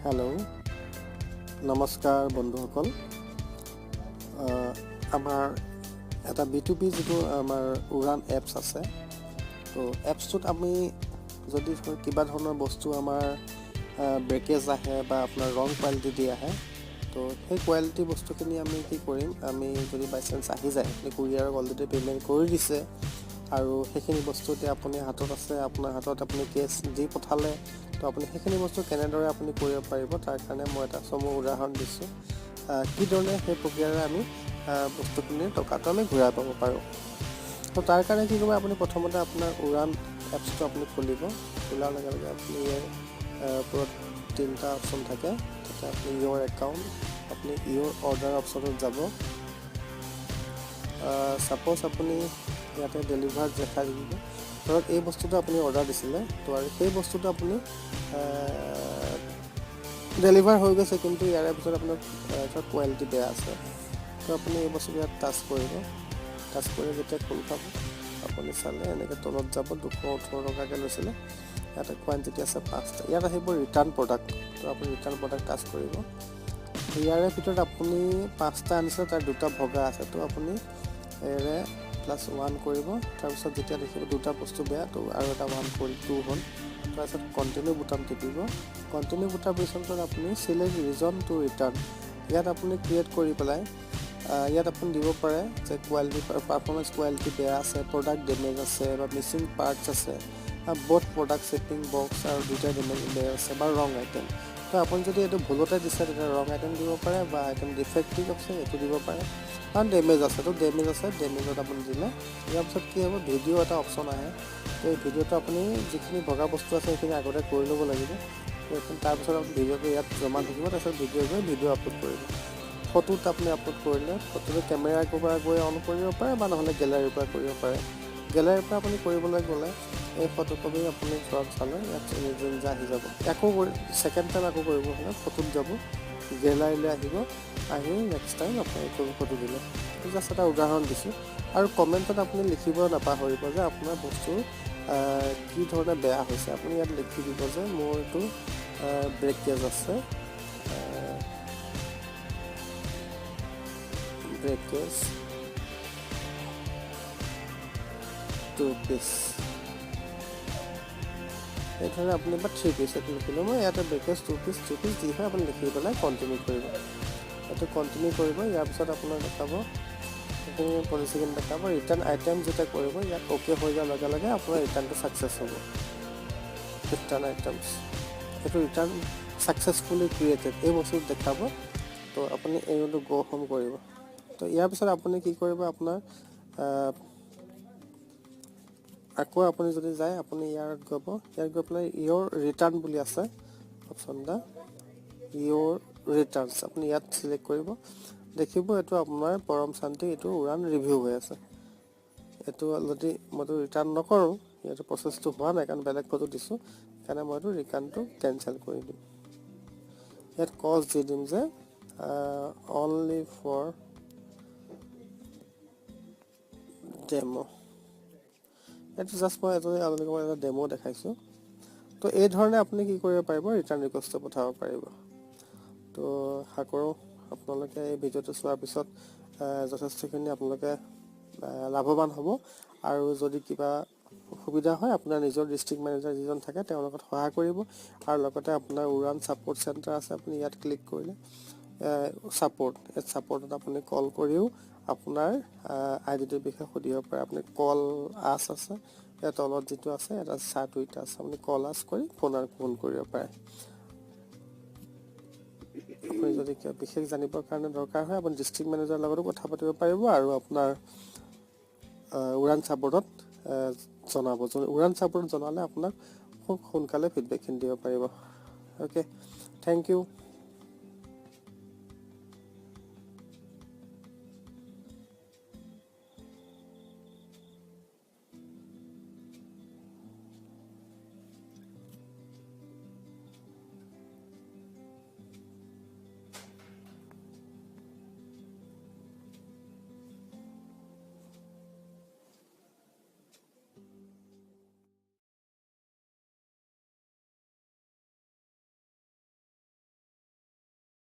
Hello', নমস্কাৰ বন্ধুসকল। আমাৰ এটা B2B যিটো আমাৰ উড়ান এপছ আছে, তো এপছটোত আমি যদি কিবা ধৰণৰ বস্তু আমাৰ ব্ৰেকেজ আহে বা আপোনাৰ ৰং কোৱালিটি দি আহে, তো সেই কোৱালিটি বস্তুখিনি আমি কি কৰিম, আমি যদি বাই চান্স আহি যায়, আপুনি কুৰিয়াৰক অলৰেডি পে'মেণ্ট কৰি দিছে আৰু সেইখিনি বস্তু এতিয়া আপুনি হাতত আছে, আপোনাৰ হাতত আপুনি কেছ দি পঠালে, তো আপুনি সেইখিনি বস্তু কেনেদৰে আপুনি কৰিব পাৰিব, তাৰ কাৰণে মই এটা চমু উদাহৰণ দিছোঁ। কিধৰণে সেই প্ৰক্ৰিয়াৰে আমি বস্তুখিনিৰ টকাটো আমি ঘূৰাই পাব পাৰোঁ। তো তাৰ কাৰণে কি কৰিব, আপুনি প্ৰথমতে আপোনাৰ উড়ান এপছটো আপুনি খুলিব। খোলাৰ লগে লগে আপুনি ইয়াৰ ওপৰত 3টা অপশ্যন থাকে। তাতে আপুনি ইয়'ৰ একাউণ্ট, আপুনি ইয়'ৰ অৰ্ডাৰ অপশ্যনত যাব। ছাপ'জ আপুনি ইয়াতে ডেলিভাৰ দেখাই দিব, ধৰক এই বস্তুটো আপুনি অৰ্ডাৰ দিছিলে, তো আৰু সেই বস্তুটো আপুনি ডেলিভাৰ হৈ গৈছে, কিন্তু ইয়াৰে পিছত আপোনাৰ ধৰক কোৱালিটি বেয়া আছে। তো আপুনি এই বস্তুটো ইয়াত টাচ কৰিব। টাচ কৰি যেতিয়া খোল খাব, আপুনি চালে এনেকৈ তলত যাব, 218 টকাকৈ লৈছিলে। ইয়াতে কোৱান্টিটি আছে 5টা। ইয়াত আহিব ৰিটাৰ্ণ প্ৰডাক্ট, তো আপুনি ৰিটাৰ্ণ প্ৰডাক্ট টাচ কৰিব। ইয়াৰে ভিতৰত আপুনি 5টা আনিছিলে, তাৰ 2টা ভগা আছে, তো আপুনি এৰে +1 কৰিব। তাৰপিছত যেতিয়া দেখিব 2টা বস্তু বেয়া, তো আৰু এটা 1 কৰি 2 হ'ল। তাৰপিছত কণ্টিনিউ বুটাম টিপিব। কণ্টিনিউ বুটাৰ পিছত আপুনি চিলেক্ট ৰিজন টু ৰিটাৰ্ণ, ইয়াত আপুনি ক্ৰিয়েট কৰি পেলাই ইয়াত আপুনি দিব পাৰে যে কোৱালিটি পাৰফৰ্মেঞ্চ কোৱালিটি বেয়া আছে, প্ৰডাক্ট ডেমেজ আছে, বা মিচিং পাৰ্টছ আছে, বথ প্ৰডাক্ট শ্বিপিং বক্স আৰু 2টাই ডেমেজ আছে, বা ৰং আইটেম। তো আপুনি যদি এইটো ভুলতে দিছে, তেতিয়া ৰং আইটেম দিব পাৰে, বা আইটেম ডিফেক্টিভ আছে এইটো দিব পাৰে, কাৰণ ডেমেজ আছে, তো ডেমেজ আছে, ডেমেজত আপুনি দিলে। ইয়াৰ পিছত কি হ'ব, ভিডিঅ' এটা অপশ্যন আহে। তো এই ভিডিঅ'টো আপুনি যিখিনি ভগা বস্তু আছে সেইখিনি আগতে কৰি ল'ব লাগিব। তাৰপিছত আপুনি ভিডিঅ'টো ইয়াত জমা থাকিব, তাৰপিছত ভিডিঅ' আপলোড কৰিব। ফটোত আপুনি আপলোড কৰিলে, ফটোটো কেমেৰাৰ পৰা গৈ অন কৰিব পাৰে, বা নহ'লে গেলাৰীৰ পৰা কৰিব পাৰে। গেলাৰীৰ পৰা আপুনি কৰিবলৈ গ'লে এই ফটোকপি আপুনি চালে ইয়াত নিজে নিজে আহি যাব। আকৌ ছেকেণ্ড টাইম আকৌ কৰিব হ'লে ফটোত যাব, গেলাৰীলৈ আহিব, আহি নেক্সট টাইম আপুনি ফটো দিলে। জাষ্ট এটা উদাহৰণ দিছোঁ। আৰু কমেণ্টত আপুনি লিখিব নাপাহৰিব যে আপোনাৰ বস্তু কি ধৰণে বেয়া হৈছে। আপুনি ইয়াত লিখি দিব যে মোৰ এইটো ব্ৰেকেজ আছে, ব্ৰেকেজ 2 পিচ, এইধৰণে আপুনি বা 3 পিচ এইটো লিখিলোঁ মই। ইয়াতে ব্ৰেকেজ 2 পিচ যি হয় আপুনি লিখি পেলাই কণ্টিনিউ কৰিব। এইটো কণ্টিনিউ কৰিব। ইয়াৰ পিছত আপোনাৰ দেখাব সেইখিনি পলিচিখিনি দেখাব। ৰিটাৰ্ণ আইটেম যেতিয়া কৰিব, ইয়াত অ'কে হৈ যোৱাৰ লগে লগে আপোনাৰ ৰিটাৰ্ণটো ছাকচেছ হ'ব। ৰিটাৰ্ণ আইটেমছ, এইটো ৰিটাৰ্ণ ছাকচেছফুলি ক্ৰিয়েটেড এই বস্তুটো দেখাব। তো আপুনি এইটো গো হোম কৰিব। তো ইয়াৰ পিছত আপুনি কি কৰিব, আপোনাৰ আকৌ আপুনি যদি যায়, আপুনি ইয়াত গৈ পেলাই ইয়'ৰ ৰিটাৰ্ণ বুলি আছে অপশ্যন এটা, ইয়'ৰ ৰিটাৰ্ণছ, আপুনি ইয়াত চিলেক্ট কৰিব। দেখিব এইটো আপোনাৰ পৰম শান্তি এইটো উড়ান ৰিভিউ হৈ আছে। এইটো যদি মইতো ৰিটাৰ্ণ নকৰোঁ, এইটো প্ৰচেছটো হোৱা নাই, কাৰণ বেলেগ ফটো দিছোঁ, সেইকাৰণে মই এইটো ৰিটাৰ্ণটো কেঞ্চেল কৰি দিম। ইয়াত কজ দি দিম যে অনলি ফৰ ডেমো। এইটো জাষ্ট মই আপোনালোকক এটা ডেমো দেখাইছোঁ। তো এই ধৰণে আপুনি কি কৰিব পাৰিব, ৰিটাৰ্ণ ৰিকুৱেষ্টটো পঠাব পাৰিব। তো আশা কৰোঁ আপোনালোকে এই ভিডিঅ'টো চোৱাৰ পিছত যথেষ্টখিনি আপোনালোকে লাভৱান হ'ব। আৰু যদি কিবা অসুবিধা হয়, আপোনাৰ নিজৰ ডিষ্ট্ৰিক্ট মেনেজাৰ যিজন থাকে তেওঁৰ লগত সহায় কৰিব। আৰু লগতে আপোনাৰ উড়ান ছাপোৰ্ট চেণ্টাৰ আছে, আপুনি ইয়াত ক্লিক কৰিলে ছাপোৰ্টত আপুনি কল কৰিও আপোনাৰ আইডিটোৰ বিষয়ে সুধিব পাৰে। আপুনি কল আছ আছে, ইয়াৰ তলত যিটো আছে এটা টুইটাৰ আছে, আপুনি কল আছ কৰি ফোন কৰিব পাৰে। আপুনি যদি কিবা বিশেষ জানিবৰ কাৰণে দৰকাৰ হয়, আপুনি ডিষ্ট্ৰিক্ট মেনেজাৰৰ লগতো কথা পাতিব পাৰিব। আৰু আপোনাৰ উড়ান ছাপোৰ্টত জনাব। উড়ান ছাপোৰ্টত জনালে আপোনাক খুব সোনকালে ফিডবেকখিনি দিব পাৰিব। Okay, thank U.